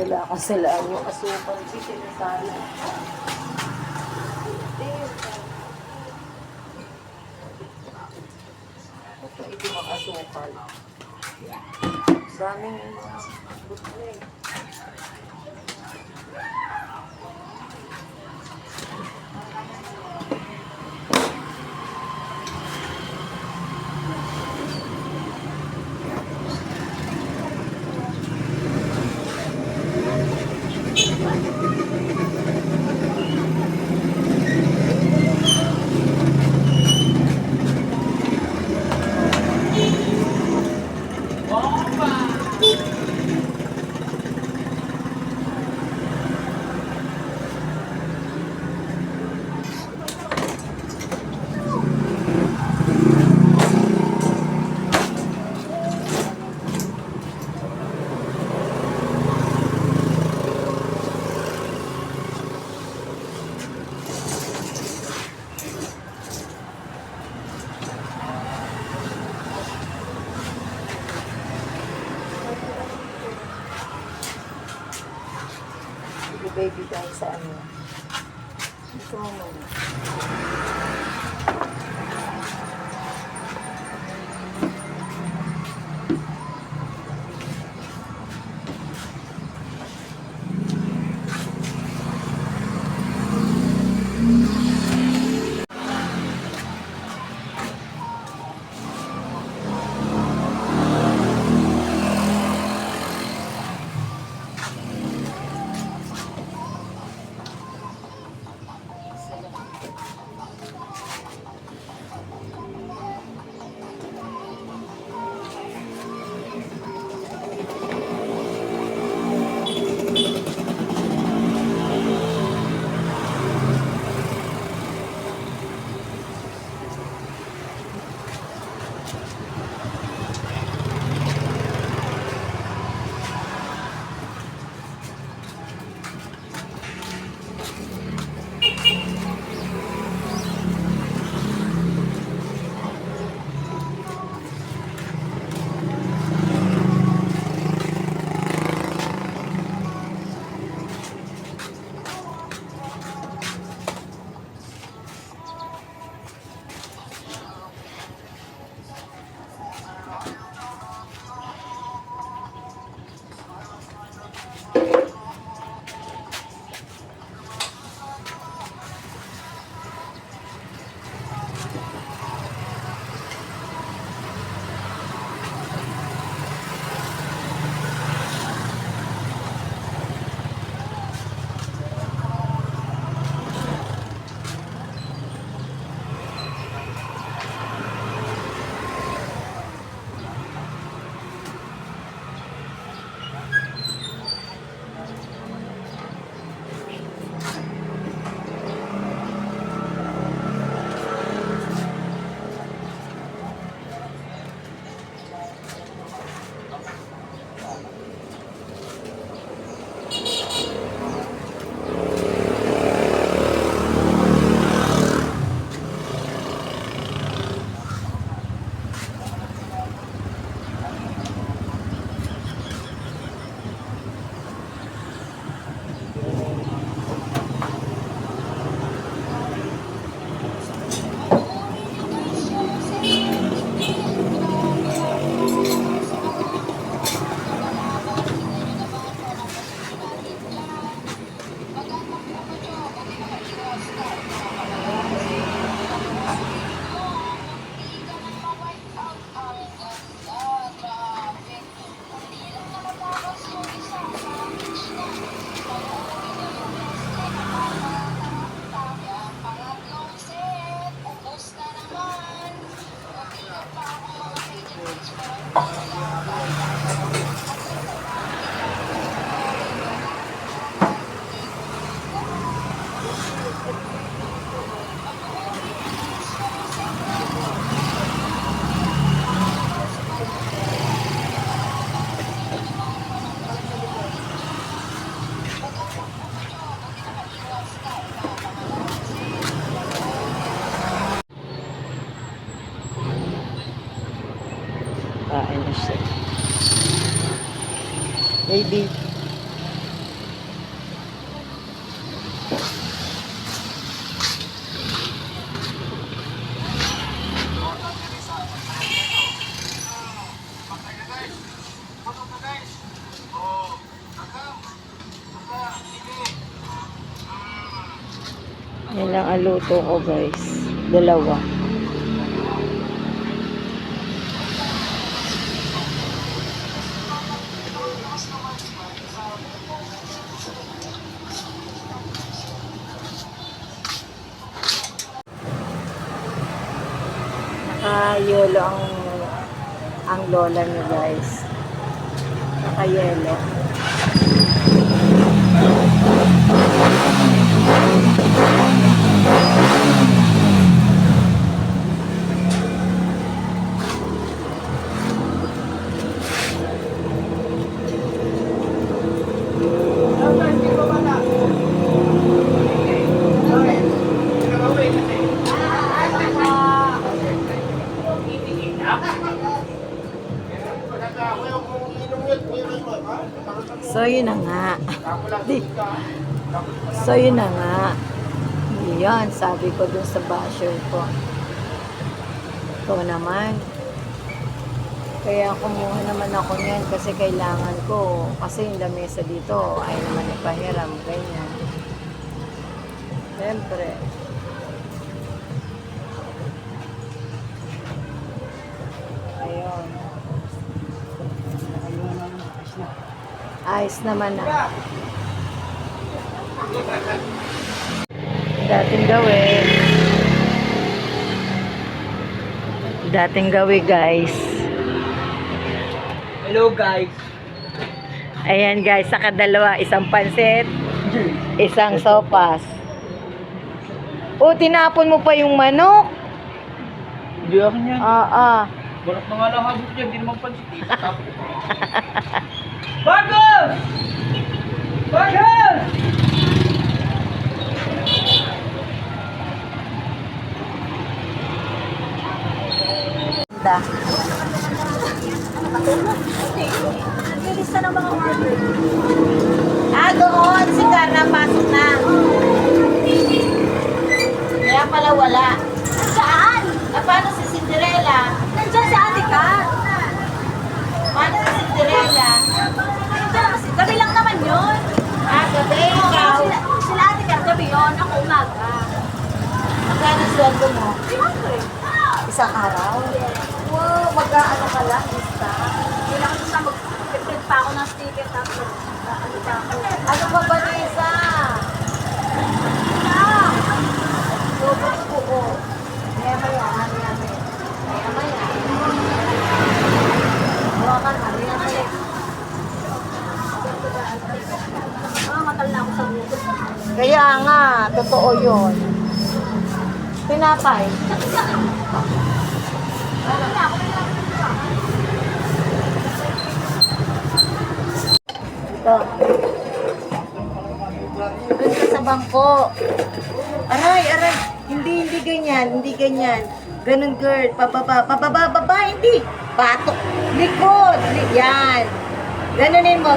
Wala kasi lang yung asukal. Bili sana. Ito yung asukal. Daming butlay. Baby guys sa ano. Ito naman. Kain na siya. Baby. aluto ko guys. Dalawa. Nakayelo ang lola niyo guys. Nakayelo. So yun na nga. So yun na nga. Yan, sabi ko dun sa basher ko. Ito naman. Kaya kumuha naman ako niyan kasi kailangan ko. Kasi yung lamesa dito ay naman ipahiram. Ganyan. Siyempre. Ayun. Ayos naman na. Dating gawi guys. Hello guys. Ayan guys, sa kadalawa, isang pansit, isang sopas. O, tinapon mo pa yung manok. Hindi ako niyan. Balak na nga lang habot niya, hindi naman pansit. Bagos! Bagos! Da. Nilista ng mga order. Doon, si Carla pasok na. Kaya pala wala. Saan? Paano si Cinderella? Nandiyan si Ate Kat. Paano si Cinderella? Nandiyan kasi. Gabi lang naman yun. Gabi, Oo, ikaw. sila Ate Kat gabi yun. Ako umaga. Magkano sweldo mo? 300. Isang araw? Wow, mag-ano ka lang, isa. Kailangan ko siya mag-print pa ako ng sticker tapos ano pa ako. Ano ba ba, Nisa? Sobrang buo. Maya-maya. Buwa ka na, maya-maya. Matal na ako sa buko. Kaya nga, totoo yun. Pinapay. Ito. Doon ka sa bangko. Aray. Hindi ganyan. Ganun, girl. Pababa, hindi. Patok. Likod. Yan. Ganunin mo.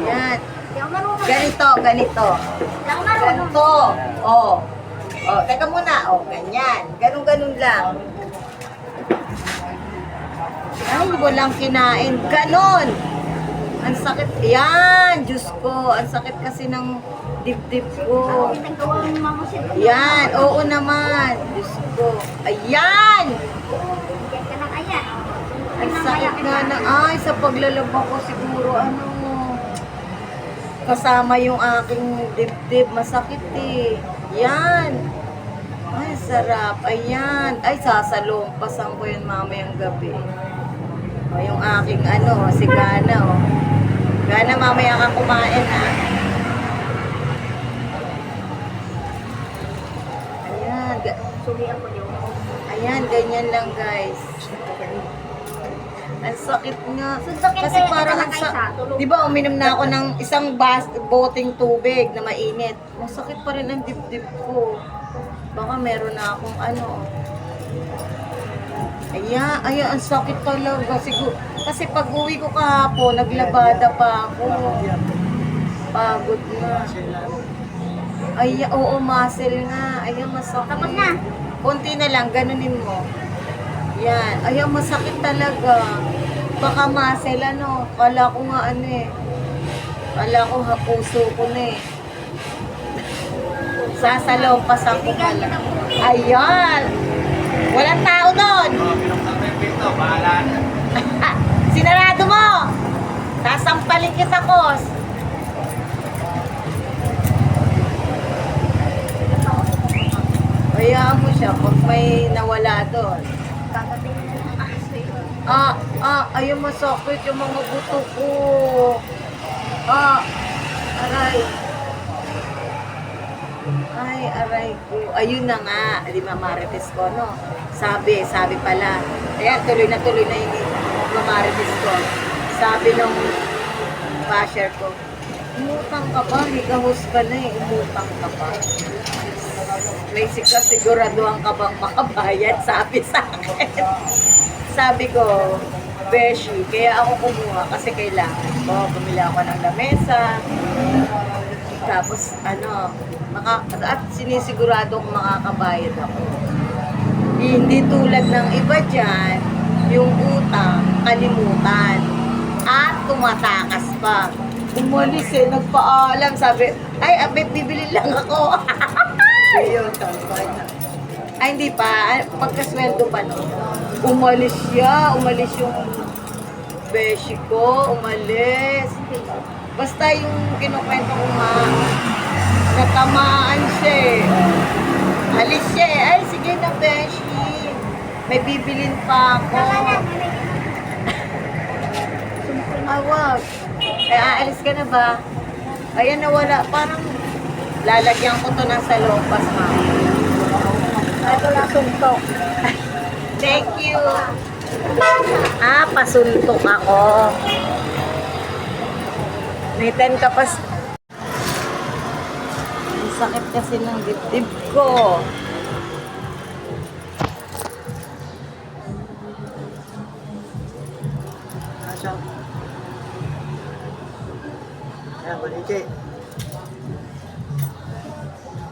Yan. Ganito. Hindi ako marunong. Ganito. Teka muna. Ganyan. Ganun lang. Ay, walang kinain. Ganon. Ang sakit. Yan, Diyos ko. Ang sakit kasi ng dibdib ko. Nagawa ng mama si Yan, oo naman. Diyos ko. Ayan! Yan ka ng ayan. Ang sakit nga na. Ay, sa paglalaba ko siguro, kasama yung aking dibdib. Masakit eh. Yan. Ay, sarap. Ayan. Ay, sasalompasan ko yun mamayang gabi. Yung aking si Gana, Gana, mamaya ka kumain, ha? Ayan. Sulihan ko yun. Ayan, ganyan lang, guys. Ang sakit nga. Susukit Kasi kayo parang talaga isa, tulog. di ba, uminom na ako ng isang boteng tubig na mainit. Masakit pa rin ang dibdib ko. Baka meron na akong Ayan, ang sakit talaga. Siguro, kasi pag uwi ko kahapon, naglabada pa ako. Pagod na. Oo, muscle nga. Ayan, masakit. Tapos na. Konti na lang, ganunin mo. Yan. Ayan, masakit talaga. Baka muscle, Kala ko nga Kala ko puso ko na eh. Sasalompasan ko pala. Ayan! Walang tao doon! Pinuksan ko yung pinto, bahala na. Sinarado mo! Sasampalin kita, Kos! Hayaan mo siya pag may nawala doon. Kakatingin na ng aso yun. Ayun masakit yung mga buto ko. Aray. Ay, aray ko. Ayun na nga, di ba Marites ko, no? Sabi pala. Ayan, tuloy na yung Marites ko. Sabi nung basher ko, umutang ka ba? Higahos ka na eh, umutang ka ba? May siguraduhan ka bang makabayad? Sabi sa akin. Sabi ko, Beshi, kaya ako kumuha kasi kailangan ko. Bumili ako ng lamesa. Tapos, at sinisigurado kong makakabayad ako. Hindi tulad ng iba dyan, yung utang, kalimutan. At tumatakas pa. Umalis nagpaalam. Sabi, ay, abe, bibili lang ako. Ayun, ay, hindi pa. Pagkasweldo pa no. Umalis yung beshi ko, umalis. Basta yung kinukwento ko nga, natamaan siya eh. Alis siya eh. Ay, sige na, beshi. May bibilin pa ako. Awag. Aalis ka na ba? Ayan, nawala. Parang lalagyan ko to ng salompas, ma'am. Ito na suntok. Thank you. Pasuntok ako. May 10 ka pa. Ang sakit kasi ng dibdib ko. Asya. Ayan, Malike.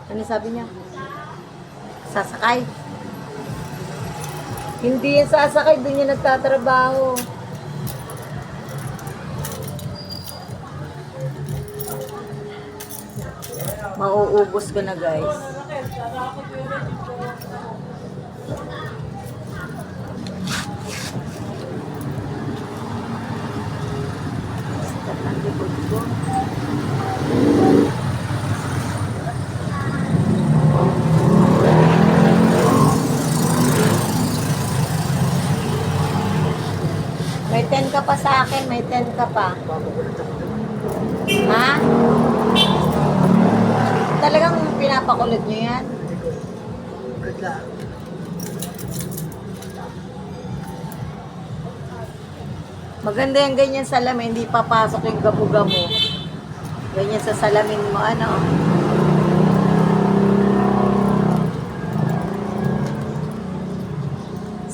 Ano sabi niya? Sasakay. Hindi yan sasakay, doon yan nagtatrabaho. Mauubos ko na, guys. Basta ang likod ko. May 10 ka pa sa akin, may 10 ka pa. Ha? Talagang pinapakulot nyo yan? Good luck. Maganda yung ganyan salamin, hindi papasok yung gamo-gamo. Ganyan sa salamin mo, ano?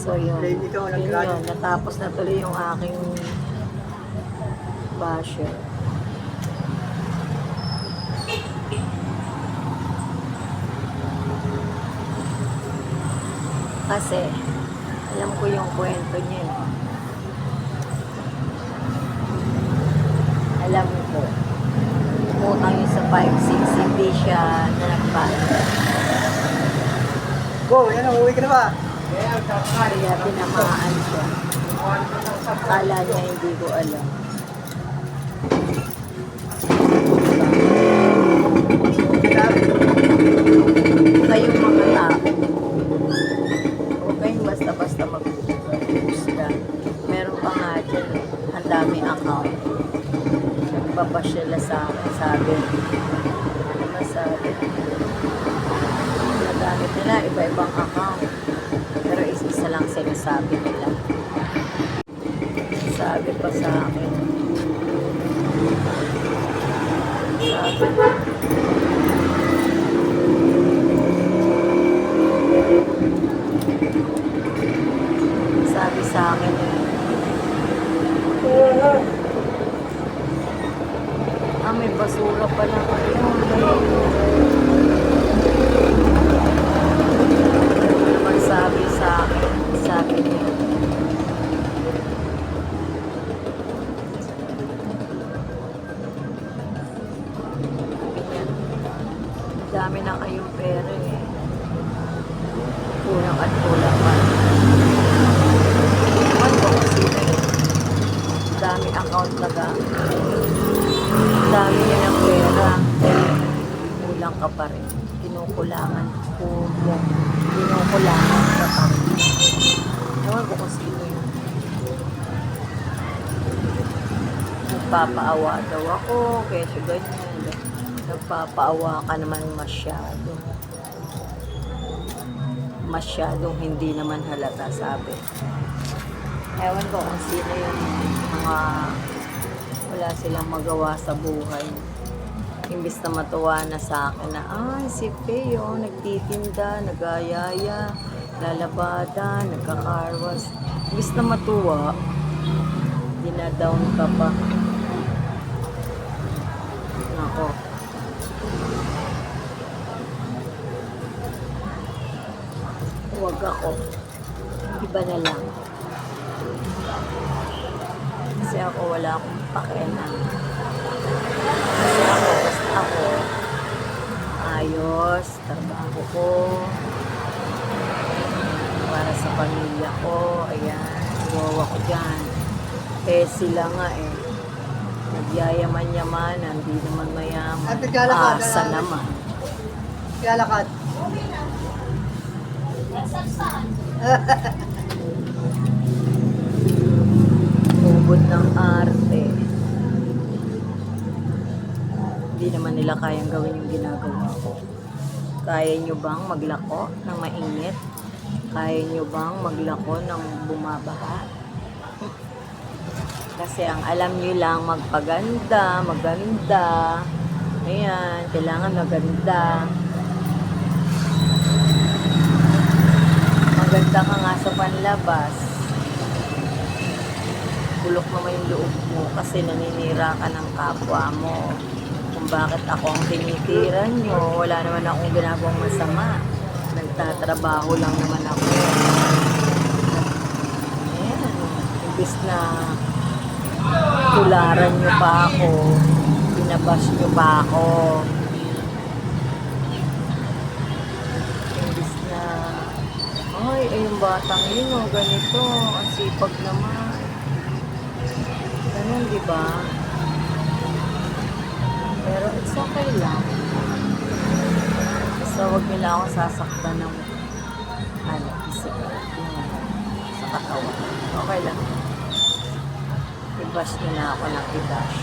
So yun, Lady ka, walang yun grado. yun, natapos na tuloy yung aking basher. Kasi, alam ko yung kwento niya. Alam ko. Umutang yun sa 5-6, hindi siya nanagbayad. Go, yan ang uwi ka na ba? Kaya tinamaan siya. Kala niya hindi ko alam. Kayong mga tao, huwag kayong basta-basta mag-husga. Meron pa nga dyan, ang dami account. Nagpapasyala sa akin, sabi. Ano masabi? Nagamit nila, iba-ibang account. Pero isa lang sinasabi nila. Sabi pa sa akin. Sabi sa akin. May basura pa lang kayo. Sabi sa akin, sabi niya. Dami na kayong pa rin. Kinukulangan ko mo. Kinukulangan ka pa rin. Ewan ko kung sino yun. Nagpapaawa daw ako, kesyo ganyan. Nagpapaawa ka naman masyado. Masyadong hindi naman halata, sabi. Ewan ko kung sino yung mga wala silang magawa sa buhay. Imbis na matuwa na sa akin na, ay, si Peo, nagtitinda, nagayaya, lalabada, nagkakarwas. Imbis na matuwa, dinadown ka pa. Nako. Huwag ako. Iba na lang. Kasi ako wala akong pakialam. Kasi ako, basta ako, ayos, trabaho ko, para sa pamilya ko, ayan, gawa ko dyan. Eh sila nga nagyayaman-yaman, hindi naman mayaman, asa naman. Lalakad. Ubod ng arte. Hindi naman nila kayang gawin yung ginagawa ko. Kaya nyo bang maglako ng mainit? Kaya nyo bang maglako ng bumabaha? Kasi ang alam nyo lang magpaganda, maganda. Ayan, kailangan maganda. Maganda ka nga sa panlabas. Bulok naman yung loob mo kasi naninira ka ng kapwa mo. Kung bakit ako ang tinitira nyo, wala naman akong ginagawang masama. Nagtatrabaho lang naman ako. Ayan, imbis na tularan nyo pa ako, pinabas nyo pa ako. Imbis na, ay, yung batang yun, oh, ganito, ang sipag naman. Ganun, di ba? Pero it's okay lang. Basta huwag nila akong sasaktan ng isip sa katawan. Okay lang. I-bash nyo na ako ng i-bash.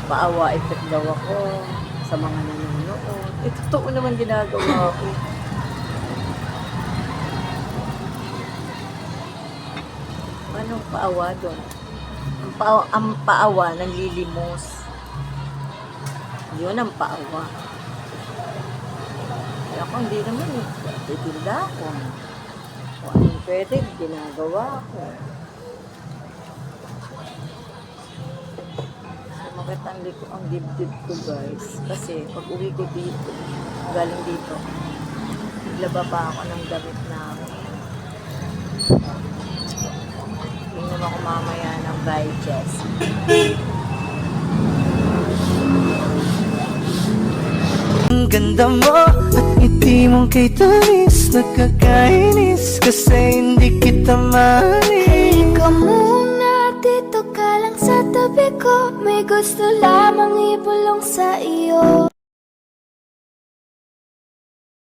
Paawa effect daw ako sa mga nanonood. Totoo naman ginagawa ko. Anong paawa doon? Ang paawa ng lilimos. Yun ang paawa. Kaya ako hindi naman titinda ako. Kung anong pwede, ginagawa ko. Sumakit ang dibdib ko, guys. Kasi pag uwi ko dito, galing dito, naglaba pa ako ng damit namin. Tingnan ako mamaya ng digest. Ang ganda mo at ngiti mong kay tamis, nakakainis kasi hindi kita mahalin. Ikaw muna, dito ka lang sa tabi ko, may gusto lamang ibulong sa iyo.